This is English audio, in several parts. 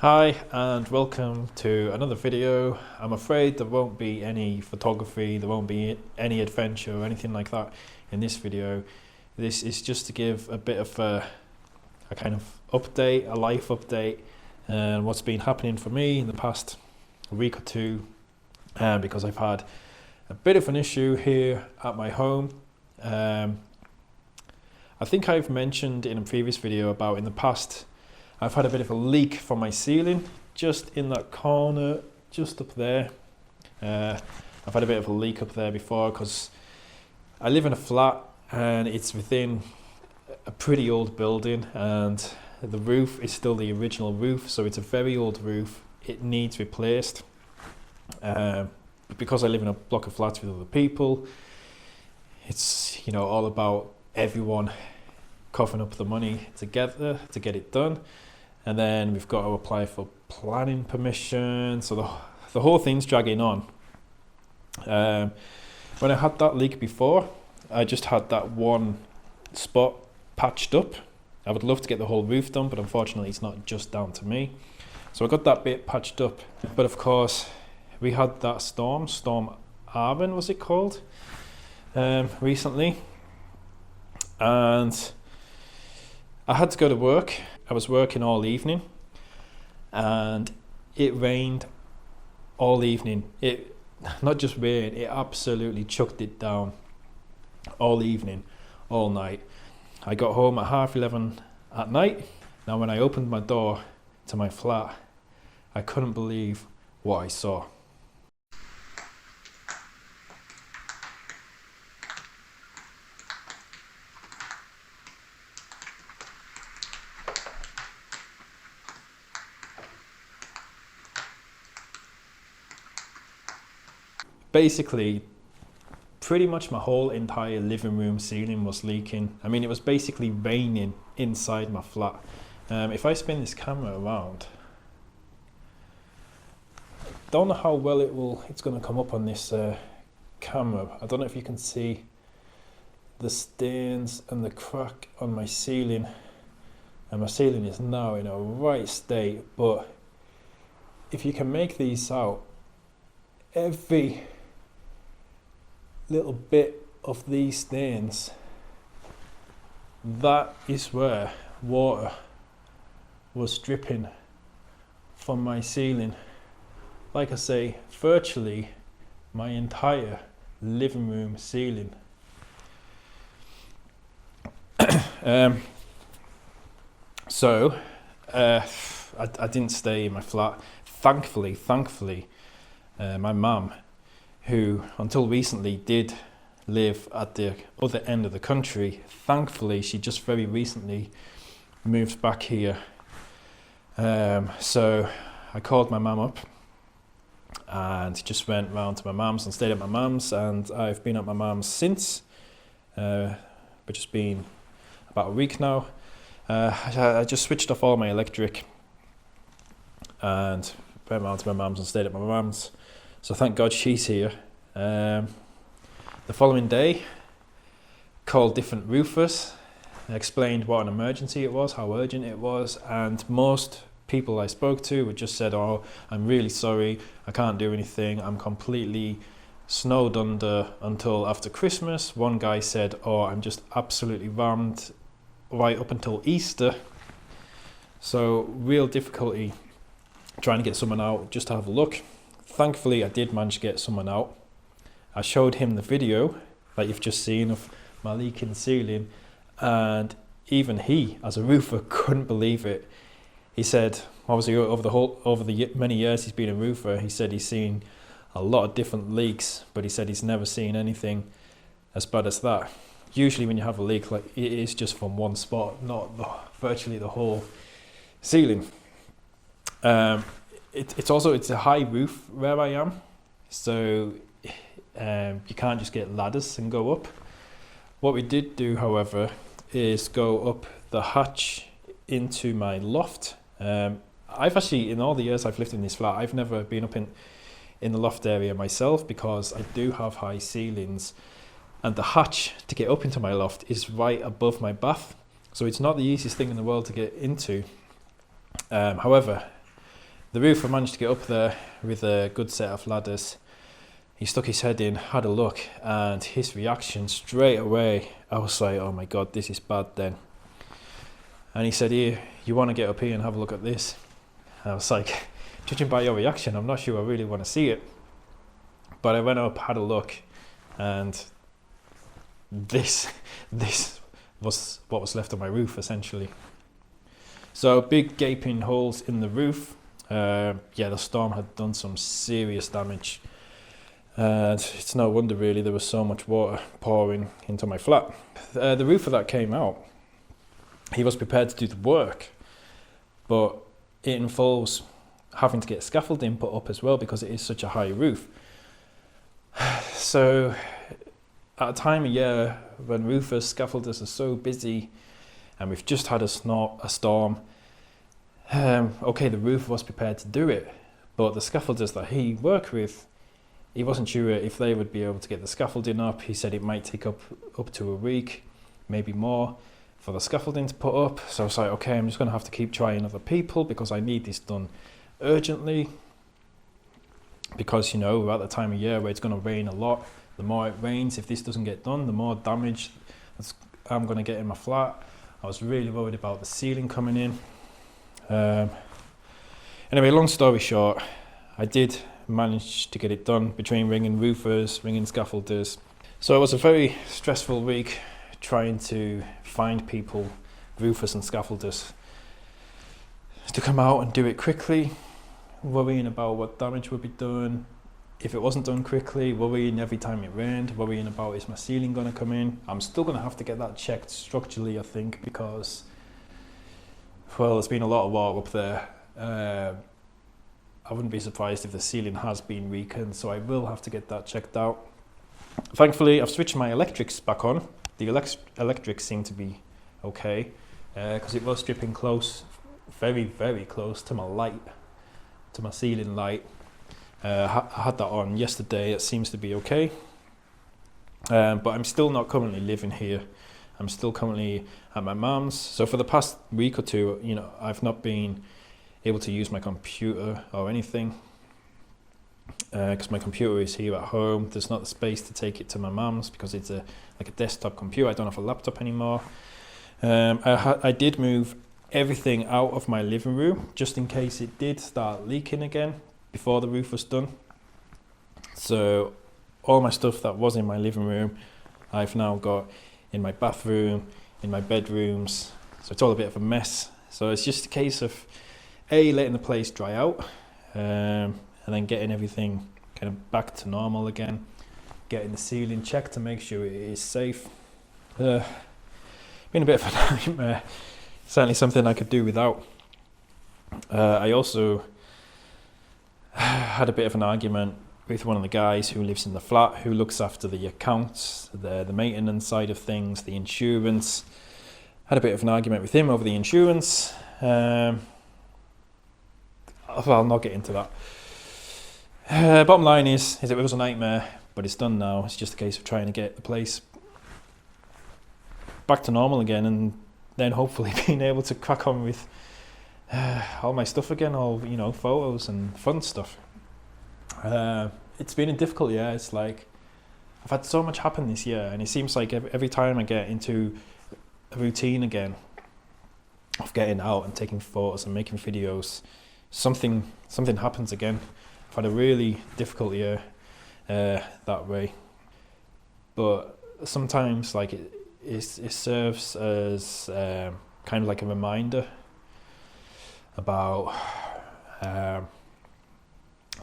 Hi and welcome to another video. I'm afraid there won't be any photography, there won't be any adventure or anything like that in this video. This is just to give a bit of a kind of update, a life update, and what's been happening for me in the past week or two, because I've had a bit of an issue here at my home. I think I've mentioned in a previous video about in the past I've had a bit of a leak from my ceiling, just in that corner, just up there. I've had a bit of a leak up there before because I live in a flat and it's within a pretty old building, and the roof is still the original roof, so it's a very old roof. It needs replaced. But because I live in a block of flats with other people, it's all about everyone coughing up the money together to get it done. And then we've got to apply for planning permission, so the whole thing's dragging on. When I had that leak before, I just had that one spot patched up. I would love to get the whole roof done, but unfortunately it's not just down to me. So I got that bit patched up. But of course, we had that Storm Arben was it called, recently. And I had to go to work. I was working all evening and it rained all evening. It not just rained, it absolutely chucked it down all evening, all night. I got home at 11:30 at night. Now when I opened my door to my flat, I couldn't believe what I saw. Basically, pretty much my whole entire living room ceiling was leaking. I mean, it was basically raining inside my flat. If I spin this camera around, don't know how well it's going to come up on this camera. I don't know if you can see the stains and the crack on my ceiling, and my ceiling is now in a right state. But if you can make these out, every little bit of these stains, that is where water was dripping from my ceiling. Like I say, virtually my entire living room ceiling. So I didn't stay in my flat. Thankfully, my mum, who until recently did live at the other end of the country, thankfully she just very recently moved back here. So I called my mum up and just went round to my mum's and stayed at my mum's, and I've been at my mum's since, which has been about a week now. I just switched off all my electric and went round to my mum's and stayed at my mum's. So thank God she's here. The following day, called different roofers, explained what an emergency it was, how urgent it was, and most people I spoke to would just said, "Oh, I'm really sorry, I can't do anything, I'm completely snowed under until after Christmas." One guy said, "Oh, I'm just absolutely rammed right up until Easter." So real difficulty trying to get someone out just to have a look. Thankfully, I did manage to get someone out. I showed him the video that you've just seen of my leaking ceiling, and even he, as a roofer, couldn't believe it. He said, obviously, over the many years he's been a roofer, he said he's seen a lot of different leaks, but he said he's never seen anything as bad as that. Usually, when you have a leak, like it is just from one spot, not virtually the whole ceiling. It's a high roof where I am, so you can't just get ladders and go up. What we did do, however, is go up the hatch into my loft. I've actually, in all the years I've lived in this flat, I've never been up in the loft area myself, because I do have high ceilings, and the hatch to get up into my loft is right above my bath, so it's not the easiest thing in the world to get into. However, The roofer managed to get up there with a good set of ladders. He stuck his head in, had a look, and his reaction straight away, I was like, oh my God, this is bad then. And he said, here, you want to get up here and have a look at this? And I was like, judging by your reaction, I'm not sure I really want to see it. But I went up, had a look, and this was what was left of my roof, essentially. So big gaping holes in the roof. Yeah, the storm had done some serious damage. And it's no wonder really there was so much water pouring into my flat. The roofer that came out, he was prepared to do the work, but it involves having to get scaffolding put up as well because it is such a high roof. So at a time of year when roofers, scaffolders are so busy, and we've just had a storm, okay, the roofer was prepared to do it, but the scaffolders that he worked with, he wasn't sure if they would be able to get the scaffolding up. He said it might take up to a week, maybe more, for the scaffolding to put up. So I was like, okay, I'm just going to have to keep trying other people because I need this done urgently. Because, you know, we're at the time of year where it's going to rain a lot. The more it rains, if this doesn't get done, the more damage I'm going to get in my flat. I was really worried about the ceiling coming in. Anyway, long story short, I did manage to get it done between ringing roofers, ringing scaffolders. So it was a very stressful week trying to find people, roofers and scaffolders, to come out and do it quickly, worrying about what damage would be done. If it wasn't done quickly, worrying every time it rained, worrying about is my ceiling going to come in. I'm still going to have to get that checked structurally, I think, because, well, there's been a lot of water up there. I wouldn't be surprised if the ceiling has been weakened, so I will have to get that checked out. Thankfully, I've switched my electrics back on. The electrics seem to be okay, because it was dripping close, very, very close to my light, to my ceiling light. I had that on yesterday. It seems to be okay, but I'm still not currently living here. I'm still currently at my mum's. So for the past week or two, you know, I've not been able to use my computer or anything, because my computer is here at home. There's not the space to take it to my mum's because it's like a desktop computer. I don't have a laptop anymore. I did move everything out of my living room just in case it did start leaking again before the roof was done. So all my stuff that was in my living room, I've now got in my bathroom, in my bedrooms. So it's all a bit of a mess. So it's just a case of letting the place dry out, and then getting everything kind of back to normal again, getting the ceiling checked to make sure it is safe. Been a bit of a nightmare, certainly something I could do without. I also had a bit of an argument with one of the guys who lives in the flat, who looks after the accounts, the maintenance side of things, the insurance. Had a bit of an argument with him over the insurance. I'll not get into that. Bottom line is it was a nightmare, but it's done now. It's just a case of trying to get the place back to normal again, and then hopefully being able to crack on with all my stuff again, all, you know, photos and fun stuff. It's been a difficult year. It's like I've had so much happen this year, and it seems like every time I get into a routine again of getting out and taking photos and making videos, something happens again. I've had a really difficult year that way, but sometimes like it serves as kind of like a reminder about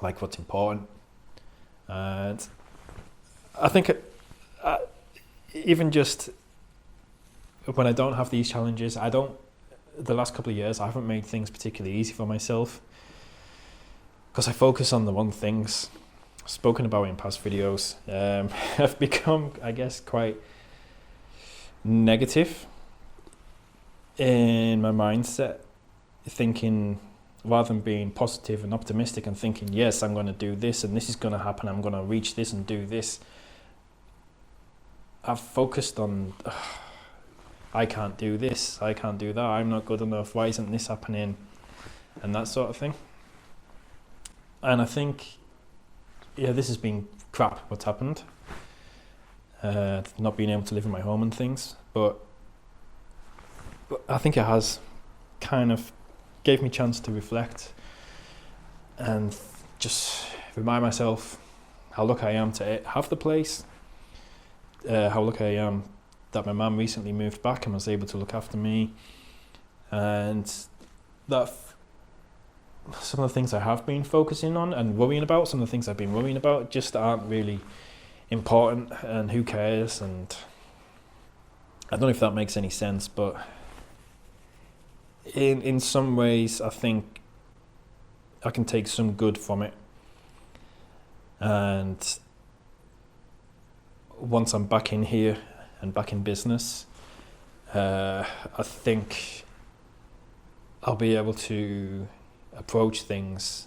like what's important. And I think even just when I don't have these challenges, the last couple of years I haven't made things particularly easy for myself because I focus on the wrong things. I've spoken about in past videos. I've become, I guess, quite negative in my mindset, thinking rather than being positive and optimistic and thinking, yes, I'm going to do this and this is going to happen, I'm going to reach this and do this. I've focused on, I can't do this, I can't do that, I'm not good enough, why isn't this happening, and that sort of thing. And I think, yeah, this has been crap, what's happened. Not being able to live in my home and things, but I think it has kind of gave me a chance to reflect and just remind myself how lucky I am to have the place, how lucky I am that my mum recently moved back and was able to look after me, and that some of the things I have been focusing on and worrying about, some of the things I've been worrying about just aren't really important, and who cares. And I don't know if that makes any sense, but in some ways I think I can take some good from it. And once I'm back in here and back in business, I think I'll be able to approach things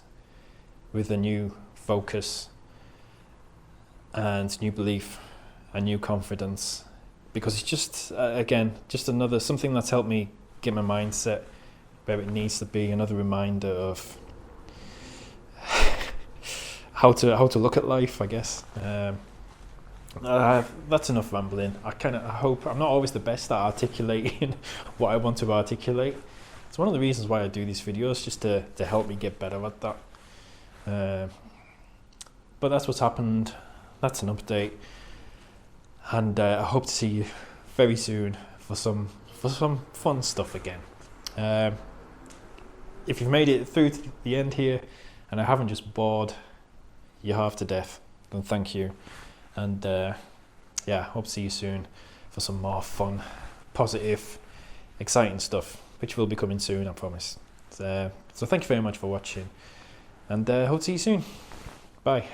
with a new focus and new belief and new confidence, because it's just again just another something that's helped me get my mindset where it needs to be, another reminder of how to look at life, I guess. That's enough rambling. I hope I'm not always the best at articulating what I want to articulate. It's one of the reasons why I do these videos, just to help me get better at that. But that's what's happened. That's an update, and I hope to see you very soon for some fun stuff again. If you've made it through to the end here and I haven't just bored you half to death, then thank you. And yeah, hope to see you soon for some more fun, positive, exciting stuff, which will be coming soon, I promise. So thank you very much for watching, and hope to see you soon. Bye.